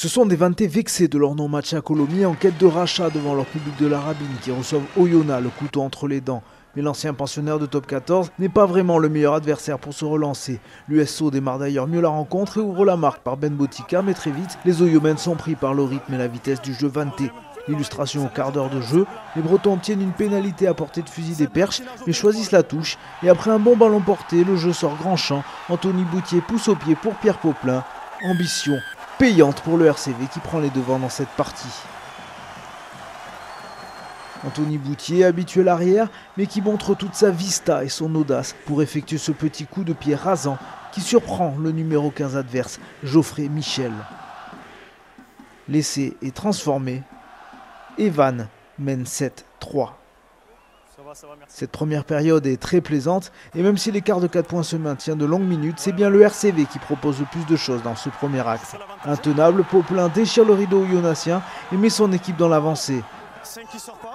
Ce sont des Vantais vexés de leur non-match à Colomiers en quête de rachat devant leur public de la Rabine qui reçoivent Oyonnax le couteau entre les dents. Mais l'ancien pensionnaire de top 14 n'est pas vraiment le meilleur adversaire pour se relancer. L'USO démarre d'ailleurs mieux la rencontre et ouvre la marque par Ben Botica, mais très vite, les Oyomens sont pris par le rythme et la vitesse du jeu vantais. L'illustration au quart d'heure de jeu, les Bretons obtiennent une pénalité à portée de fusil des Perches, mais choisissent la touche. Et après un bon ballon porté, le jeu sort grand champ. Anthony Boutier pousse au pied pour Pierre Poplin. Ambition payante pour le RCV qui prend les devants dans cette partie. Anthony Boutier, habitué à l'arrière, mais qui montre toute sa vista et son audace pour effectuer ce petit coup de pied rasant qui surprend le numéro 15 adverse, Geoffrey Michel. L'essai est transformé. Evan mène 7-3. Cette première période est très plaisante et même si l'écart de 4 points se maintient de longues minutes, c'est bien le RCV qui propose le plus de choses dans ce premier axe. Intenable, Poplin déchire le rideau oyonnaxien et met son équipe dans l'avancée.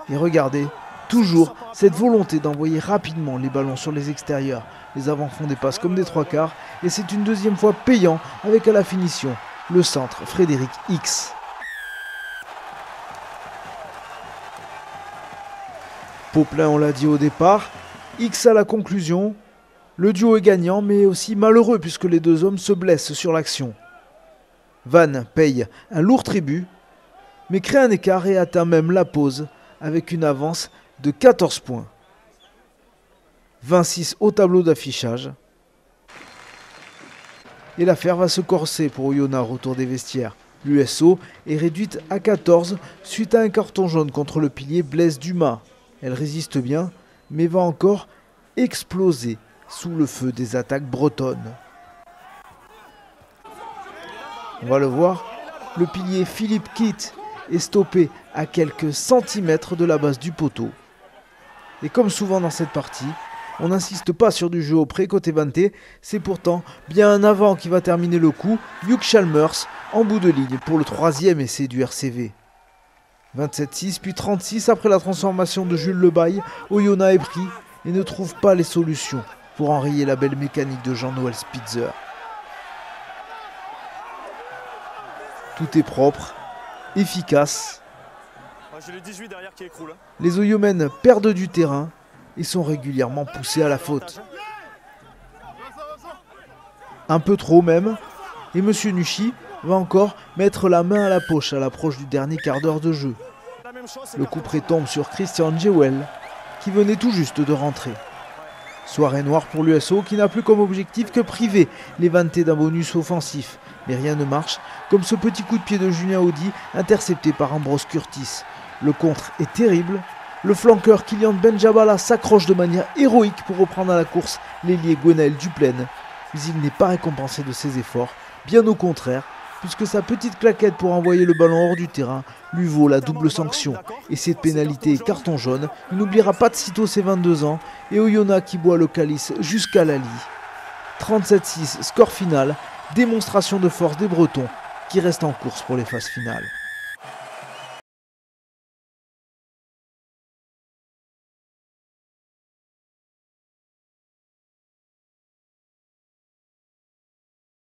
Et regardez, toujours cette volonté d'envoyer rapidement les ballons sur les extérieurs. Les avants font des passes comme des trois quarts et c'est une deuxième fois payant avec à la finition le centre Frédéric X. Poplin, on l'a dit au départ, X à la conclusion. Le duo est gagnant mais aussi malheureux puisque les deux hommes se blessent sur l'action. Van paye un lourd tribut mais crée un écart et atteint même la pause avec une avance de 14 points. 26 au tableau d'affichage. Et l'affaire va se corser pour Oyonnax autour des vestiaires. L'USO est réduite à 14 suite à un carton jaune contre le pilier Blaise Dumas. Elle résiste bien, mais va encore exploser sous le feu des attaques bretonnes. On va le voir, le pilier Philippe Kitt est stoppé à quelques centimètres de la base du poteau. Et comme souvent dans cette partie, on n'insiste pas sur du jeu au pré côté vantais, c'est pourtant bien un avant qui va terminer le coup, Hugh Chalmers en bout de ligne pour le troisième essai du RCV. 27-6 puis 36 après la transformation de Jules Lebaille, Oyonnax est pris et ne trouve pas les solutions pour enrayer la belle mécanique de Jean-Noël Spitzer. Tout est propre, efficace. Les Oyomens perdent du terrain et sont régulièrement poussés à la faute. Un peu trop même, et M. Nuchy va encore mettre la main à la poche à l'approche du dernier quart d'heure de jeu. Le coup près tombe sur Christian Jewell, qui venait tout juste de rentrer. Soirée noire pour l'USO qui n'a plus comme objectif que priver les Vantais d'un bonus offensif. Mais rien ne marche, comme ce petit coup de pied de Julien Audy intercepté par Ambrose Curtis. Le contre est terrible. Le flanqueur Kylian Benjabala s'accroche de manière héroïque pour reprendre à la course l'ailier Gwenaël Duplaine. Mais il n'est pas récompensé de ses efforts, bien au contraire, puisque sa petite claquette pour envoyer le ballon hors du terrain lui vaut la double sanction. Et cette pénalité et carton jaune, il n'oubliera pas de sitôt ses 22 ans et Oyonnax qui boit le calice jusqu'à la lie. 37-6, score final, démonstration de force des Bretons qui restent en course pour les phases finales.